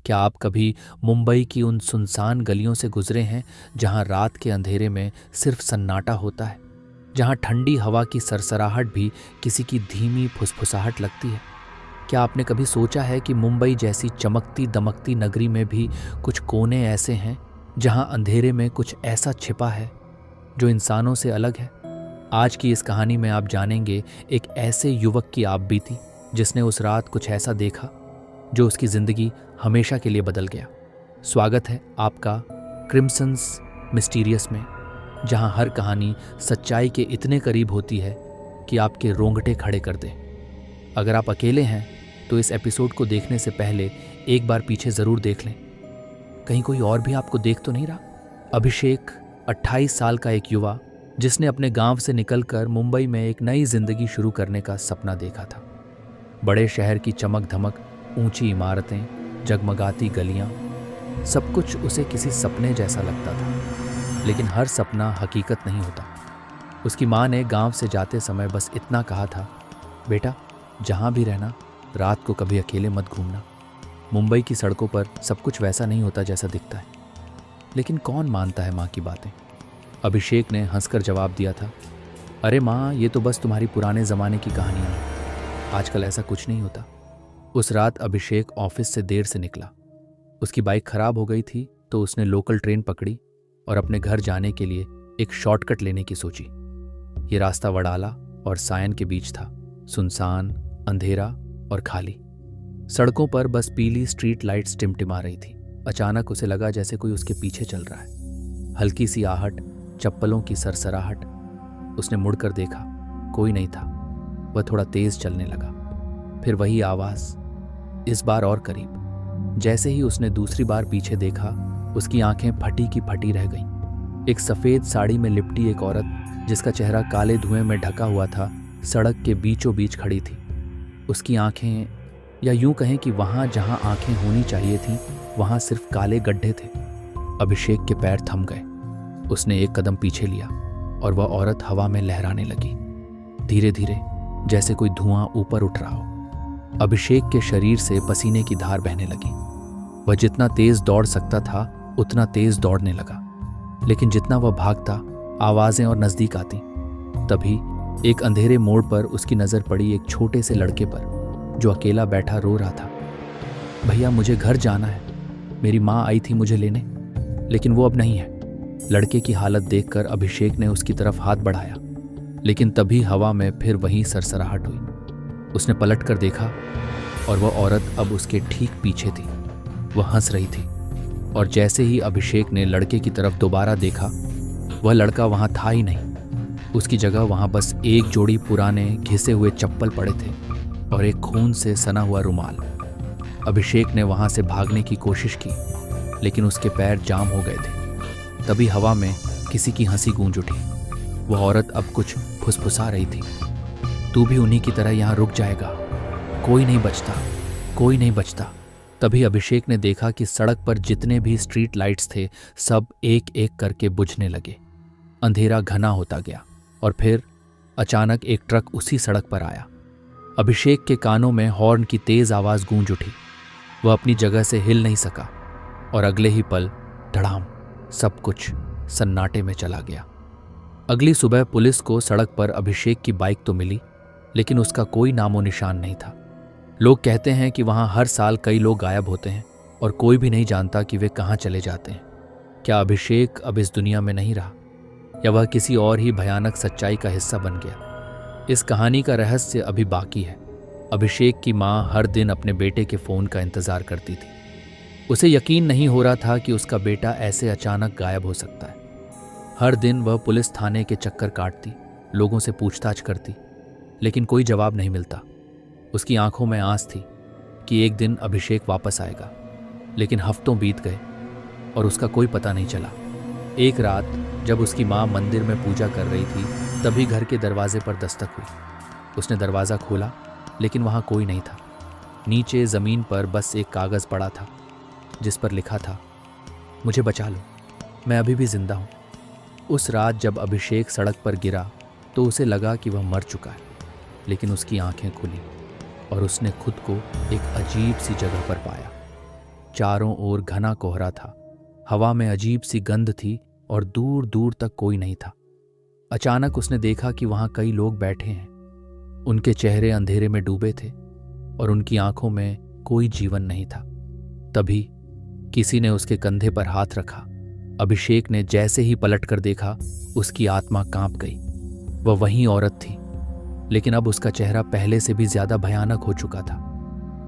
क्या आप कभी मुंबई की उन सुनसान गलियों से गुजरे हैं जहां रात के अंधेरे में सिर्फ सन्नाटा होता है, जहां ठंडी हवा की सरसराहट भी किसी की धीमी फुसफुसाहट लगती है? क्या आपने कभी सोचा है कि मुंबई जैसी चमकती दमकती नगरी में भी कुछ कोने ऐसे हैं जहां अंधेरे में कुछ ऐसा छिपा है जो इंसानों से अलग है? आज की इस कहानी में आप जानेंगे एक ऐसे युवक की आपबीती जिसने उस रात कुछ ऐसा देखा जो उसकी जिंदगी हमेशा के लिए बदल गया। स्वागत है आपका क्रिम्सन्स मिस्टीरियस में, जहां हर कहानी सच्चाई के इतने करीब होती है कि आपके रोंगटे खड़े कर दे। अगर आप अकेले हैं तो इस एपिसोड को देखने से पहले एक बार पीछे जरूर देख लें, कहीं कोई और भी आपको देख तो नहीं रहा। अभिषेक 28 साल का एक युवा जिसने अपने गांव से निकलकर मुंबई में एक नई जिंदगी शुरू करने का सपना देखा था। बड़े शहर की चमक धमक, ऊंची इमारतें, जगमगाती गलियां, सब कुछ उसे किसी सपने जैसा लगता था। लेकिन हर सपना हकीकत नहीं होता। उसकी माँ ने गांव से जाते समय बस इतना कहा था, बेटा जहां भी रहना रात को कभी अकेले मत घूमना। मुंबई की सड़कों पर सब कुछ वैसा नहीं होता जैसा दिखता है। लेकिन कौन मानता है माँ की बातें? अभिषेक ने हंसकर जवाब दिया था, अरे माँ, ये तो बस तुम्हारी पुराने ज़माने की कहानियाँ हैं, आजकल ऐसा कुछ नहीं होता। उस रात अभिषेक ऑफिस से देर से निकला। उसकी बाइक खराब हो गई थी तो उसने लोकल ट्रेन पकड़ी और अपने घर जाने के लिए एक शॉर्टकट लेने की सोची। ये रास्ता वडाला और सायन के बीच था, सुनसान, अंधेरा और खाली। सड़कों पर बस पीली स्ट्रीट लाइट्स टिमटिमा रही थी। अचानक उसे लगा जैसे कोई उसके पीछे चल रहा है। हल्की सी आहट, चप्पलों की सरसराहट। उसने मुड़कर देखा, कोई नहीं था। वह थोड़ा तेज चलने लगा। फिर वही आवाज, इस बार और करीब। जैसे ही उसने दूसरी बार पीछे देखा, उसकी आंखें फटी की फटी रह गईं। एक सफेद साड़ी में लिपटी एक औरत जिसका चेहरा काले धुएं में ढका हुआ था, सड़क के बीचों बीच खड़ी थी। उसकी आंखें, या यूं कहें कि वहां जहां आंखें होनी चाहिए थीं, वहां सिर्फ काले गड्ढे थे। अभिषेक के पैर थम गए। उसने एक कदम पीछे लिया और वह औरत हवा में लहराने लगी, धीरे धीरे, जैसे कोई धुआं ऊपर उठ रहा हो। अभिषेक के शरीर से पसीने की धार बहने लगी। वह जितना तेज दौड़ सकता था उतना तेज दौड़ने लगा। लेकिन जितना वह भागता, आवाजें और नजदीक आती। तभी एक अंधेरे मोड़ पर उसकी नजर पड़ी एक छोटे से लड़के पर जो अकेला बैठा रो रहा था। भैया, मुझे घर जाना है, मेरी माँ आई थी मुझे लेने, लेकिन वो अब नहीं है। लड़के की हालत देखकर अभिषेक ने उसकी तरफ हाथ बढ़ाया, लेकिन तभी हवा में फिर वही सरसराहट हुई। उसने पलट कर देखा और वह औरत अब उसके ठीक पीछे थी। वह हंस रही थी और जैसे ही अभिषेक ने लड़के की तरफ दोबारा देखा, वह लड़का वहां था ही नहीं। उसकी जगह वहां बस एक जोड़ी पुराने घिसे हुए चप्पल पड़े थे और एक खून से सना हुआ रुमाल। अभिषेक ने वहां से भागने की कोशिश की, लेकिन उसके पैर जाम हो गए थे। तभी हवा में किसी की हंसी गूंज उठी। वह औरत अब कुछ फुसफुसा रही थी, तू भी उन्हीं की तरह यहाँ रुक जाएगा, कोई नहीं बचता, कोई नहीं बचता। तभी अभिषेक ने देखा कि सड़क पर जितने भी स्ट्रीट लाइट्स थे सब एक एक करके बुझने लगे। अंधेरा घना होता गया और फिर अचानक एक ट्रक उसी सड़क पर आया। अभिषेक के कानों में हॉर्न की तेज आवाज गूंज उठी। वह अपनी जगह से हिल नहीं सका और अगले ही पल धड़ाम, सब कुछ सन्नाटे में चला गया। अगली सुबह पुलिस को सड़क पर अभिषेक की बाइक तो मिली, लेकिन उसका कोई नामो निशान नहीं था। लोग कहते हैं कि वहां हर साल कई लोग गायब होते हैं और कोई भी नहीं जानता कि वे कहां चले जाते हैं। क्या अभिषेक अब इस दुनिया में नहीं रहा, या वह किसी और ही भयानक सच्चाई का हिस्सा बन गया? इस कहानी का रहस्य अभी बाकी है। अभिषेक की माँ हर दिन अपने बेटे के फोन का इंतजार करती थी। उसे यकीन नहीं हो रहा था कि उसका बेटा ऐसे अचानक गायब हो सकता है। हर दिन वह पुलिस थाने के चक्कर काटती, लोगों से पूछताछ करती, लेकिन कोई जवाब नहीं मिलता। उसकी आंखों में आस थी कि एक दिन अभिषेक वापस आएगा, लेकिन हफ्तों बीत गए और उसका कोई पता नहीं चला। एक रात जब उसकी माँ मंदिर में पूजा कर रही थी, तभी घर के दरवाजे पर दस्तक हुई। उसने दरवाज़ा खोला, लेकिन वहाँ कोई नहीं था। नीचे ज़मीन पर बस एक कागज़ पड़ा था जिस पर लिखा था, मुझे बचा लो, मैं अभी भी जिंदा हूँ। उस रात जब अभिषेक सड़क पर गिरा तो उसे लगा कि वह मर चुका है, लेकिन उसकी आंखें खुली और उसने खुद को एक अजीब सी जगह पर पाया। चारों ओर घना कोहरा था। हवा में अजीब सी गंध थी और दूर दूर तक कोई नहीं था। अचानक उसने देखा कि वहां कई लोग बैठे हैं। उनके चेहरे अंधेरे में डूबे थे और उनकी आंखों में कोई जीवन नहीं था। तभी किसी ने उसके कंधे पर हाथ रखा। अभिषेक ने जैसे ही पलट कर देखा, उसकी आत्मा कांप गई। वह वही औरत थी, लेकिन अब उसका चेहरा पहले से भी ज्यादा भयानक हो चुका था।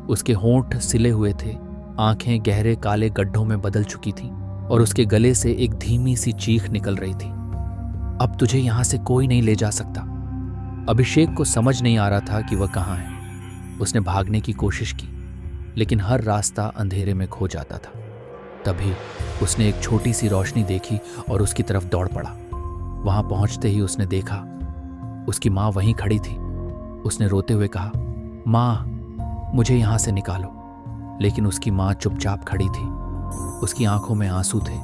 उसके होंठ सिले हुए थे, आंखें गहरे काले गड्ढों में बदल चुकी थीं और उसके गले से एक धीमी सी चीख निकल रही थी, अब तुझे यहां से कोई नहीं ले जा सकता। अभिषेक को समझ नहीं आ रहा था कि वह कहाँ है। उसने भागने की कोशिश की, लेकिन हर रास्ता अंधेरे में खो जाता था। तभी उसने एक छोटी सी रोशनी देखी और उसकी तरफ दौड़ पड़ा। वहां पहुंचते ही उसने देखा उसकी माँ वहीं खड़ी थी। उसने रोते हुए कहा, माँ, मुझे यहां से निकालो। लेकिन उसकी माँ चुपचाप खड़ी थी। उसकी आंखों में आंसू थे,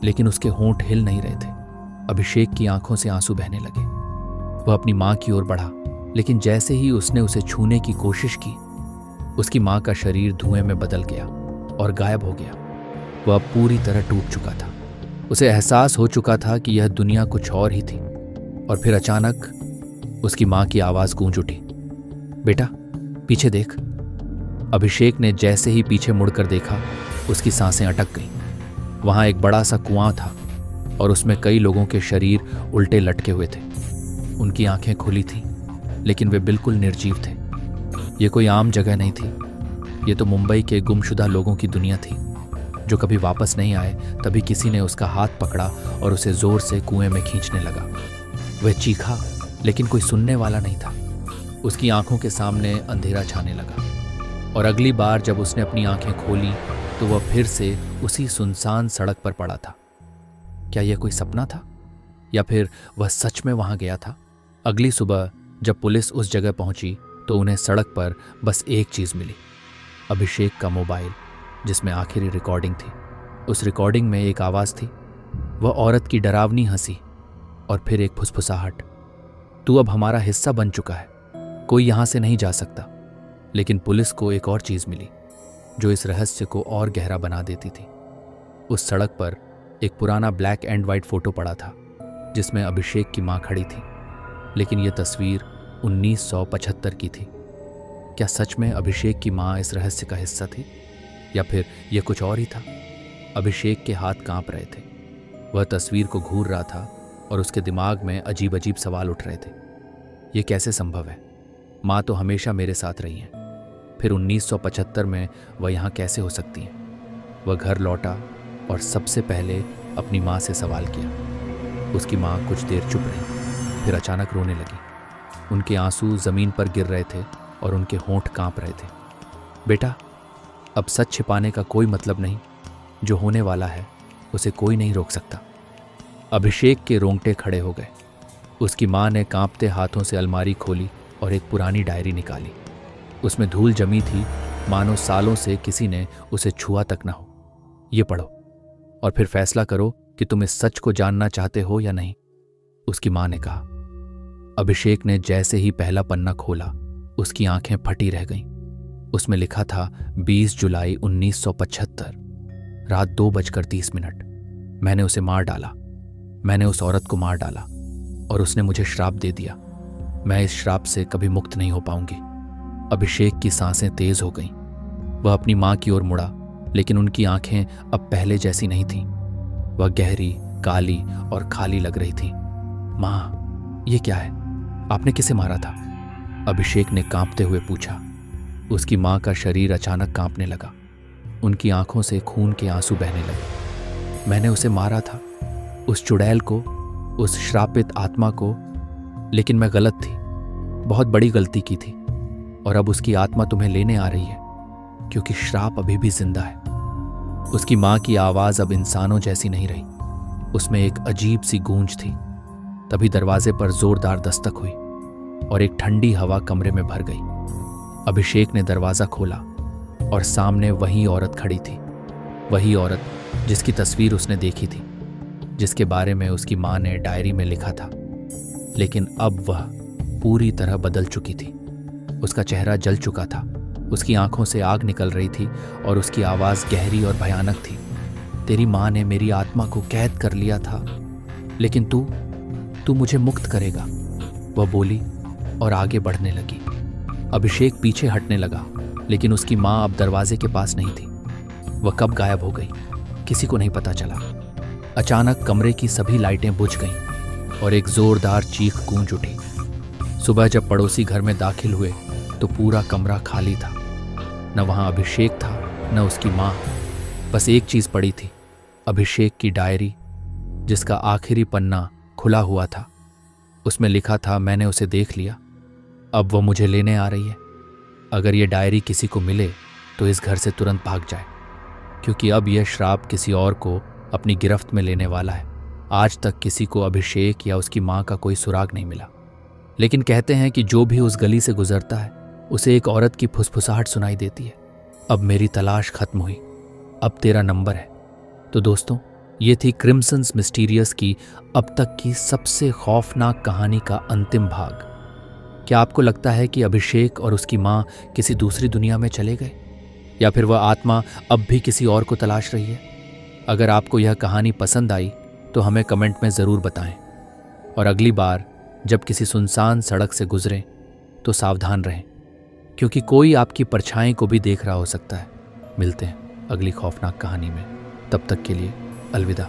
लेकिन उसके होंठ हिल नहीं रहे थे। अभिषेक की आंखों से आंसू बहने लगे। वह अपनी माँ की ओर बढ़ा, लेकिन जैसे ही उसने उसे छूने की कोशिश की, उसकी माँ का शरीर धुएं में बदल गया और गायब हो गया। वह पूरी तरह टूट चुका था। उसे एहसास हो चुका था कि यह दुनिया कुछ और ही थी। और फिर अचानक उसकी माँ की आवाज गूंज उठी, बेटा, पीछे देख। अभिषेक ने जैसे ही पीछे मुड़कर देखा, उसकी सांसें अटक गईं। वहां एक बड़ा सा कुआं था और उसमें कई लोगों के शरीर उल्टे लटके हुए थे। उनकी आंखें खुली थीं, लेकिन वे बिल्कुल निर्जीव थे। ये कोई आम जगह नहीं थी। ये तो मुंबई के गुमशुदा लोगों की दुनिया थी, जो कभी वापस नहीं आए। तभी किसी ने उसका हाथ पकड़ा और उसे जोर से कुएं में खींचने लगा। वह चीखा, लेकिन कोई सुनने वाला नहीं था। उसकी आंखों के सामने अंधेरा छाने लगा और अगली बार जब उसने अपनी आंखें खोली तो वह फिर से उसी सुनसान सड़क पर पड़ा था। क्या यह कोई सपना था या फिर वह सच में वहां गया था? अगली सुबह जब पुलिस उस जगह पहुंची तो उन्हें सड़क पर बस एक चीज मिली, अभिषेक का मोबाइल, जिसमें आखिरी रिकॉर्डिंग थी। उस रिकॉर्डिंग में एक आवाज थी, वह औरत की डरावनी हंसी और फिर एक फुसफुसाहट, तू अब हमारा हिस्सा बन चुका है, कोई यहां से नहीं जा सकता। लेकिन पुलिस को एक और चीज मिली जो इस रहस्य को और गहरा बना देती थी। उस सड़क पर एक पुराना ब्लैक एंड वाइट फोटो पड़ा था, जिसमें अभिषेक की मां खड़ी थी। लेकिन यह तस्वीर 1975 की थी। क्या सच में अभिषेक की मां इस रहस्य का हिस्सा थी या फिर यह कुछ और ही था? अभिषेक के हाथ कांप रहे थे। वह तस्वीर को घूर रहा था और उसके दिमाग में अजीब अजीब सवाल उठ रहे थे। यह कैसे संभव है? माँ तो हमेशा मेरे साथ रही हैं, फिर 1975 में वह यहाँ कैसे हो सकती हैं? वह घर लौटा और सबसे पहले अपनी माँ से सवाल किया। उसकी माँ कुछ देर चुप रही, फिर अचानक रोने लगी। उनके आंसू जमीन पर गिर रहे थे और उनके होंठ कांप रहे थे। बेटा, अब सच छिपाने का कोई मतलब नहीं। जो होने वाला है उसे कोई नहीं रोक सकता। अभिषेक के रोंगटे खड़े हो गए। उसकी माँ ने कांपते हाथों से अलमारी खोली और एक पुरानी डायरी निकाली। उसमें धूल जमी थी, मानो सालों से किसी ने उसे छुआ तक ना हो। ये पढ़ो और फिर फैसला करो कि तुम इस सच को जानना चाहते हो या नहीं, उसकी माँ ने कहा। अभिषेक ने जैसे ही पहला पन्ना खोला, उसकी आंखें फटी रह गईं। उसमें लिखा था 20 जुलाई 1975, रात 2:30। मैंने उसे मार डाला। मैंने उस औरत को मार डाला और उसने मुझे श्राप दे दिया। मैं इस श्राप से कभी मुक्त नहीं हो पाऊंगी। अभिषेक की सांसें तेज हो गईं। वह अपनी मां की ओर मुड़ा, लेकिन उनकी आंखें अब पहले जैसी नहीं थीं। वह गहरी, काली और खाली लग रही थी। मां, ये क्या है? आपने किसे मारा था? अभिषेक ने कांपते हुए पूछा। उसकी मां का शरीर अचानक कांपने लगा। उनकी आंखों से खून के आंसू बहने लगे। मैंने उसे मारा था, उस चुड़ैल को, उस श्रापित आत्मा को, लेकिन मैं गलत थी, बहुत बड़ी गलती की थी। और अब उसकी आत्मा तुम्हें लेने आ रही है, क्योंकि श्राप अभी भी जिंदा है। उसकी मां की आवाज अब इंसानों जैसी नहीं रही, उसमें एक अजीब सी गूंज थी। तभी दरवाजे पर जोरदार दस्तक हुई और एक ठंडी हवा कमरे में भर गई। अभिषेक ने दरवाजा खोला और सामने वही औरत खड़ी थी, वही औरत जिसकी तस्वीर उसने देखी थी, जिसके बारे में उसकी मां ने डायरी में लिखा था। लेकिन अब वह पूरी तरह बदल चुकी थी। उसका चेहरा जल चुका था उसकी आंखों से आग निकल रही थी और उसकी आवाज़ गहरी और भयानक थी। तेरी माँ ने मेरी आत्मा को कैद कर लिया था, लेकिन तू मुझे मुक्त करेगा, वह बोली और आगे बढ़ने लगी। अभिषेक पीछे हटने लगा, लेकिन उसकी माँ अब दरवाजे के पास नहीं थी। वह कब गायब हो गई, किसी को नहीं पता चला। अचानक कमरे की सभी लाइटें बुझ गईं और एक जोरदार चीख गूंज उठी। सुबह जब पड़ोसी घर में दाखिल हुए तो पूरा कमरा खाली था। न वहाँ अभिषेक था, न उसकी माँ। बस एक चीज़ पड़ी थी, अभिषेक की डायरी, जिसका आखिरी पन्ना खुला हुआ था। उसमें लिखा था, मैंने उसे देख लिया, अब वो मुझे लेने आ रही है। अगर ये डायरी किसी को मिले तो इस घर से तुरंत भाग जाए, क्योंकि अब यह श्राप किसी और को अपनी गिरफ्त में लेने वाला है। आज तक किसी को अभिषेक या उसकी माँ का कोई सुराग नहीं मिला, लेकिन कहते हैं कि जो भी उस गली से गुजरता है उसे एक औरत की फुसफुसाहट सुनाई देती है। अब मेरी तलाश खत्म हुई, अब तेरा नंबर है। तो दोस्तों, ये थी क्रिम्सन्स मिस्टीरियस की अब तक की सबसे खौफनाक कहानी का अंतिम भाग। क्या आपको लगता है कि अभिषेक और उसकी माँ किसी दूसरी दुनिया में चले गए, या फिर वह आत्मा अब भी किसी और को तलाश रही है? अगर आपको यह कहानी पसंद आई तो हमें कमेंट में ज़रूर बताएं, और अगली बार जब किसी सुनसान सड़क से गुजरें तो सावधान रहें, क्योंकि कोई आपकी परछाई को भी देख रहा हो सकता है। मिलते हैं अगली खौफनाक कहानी में, तब तक के लिए अलविदा।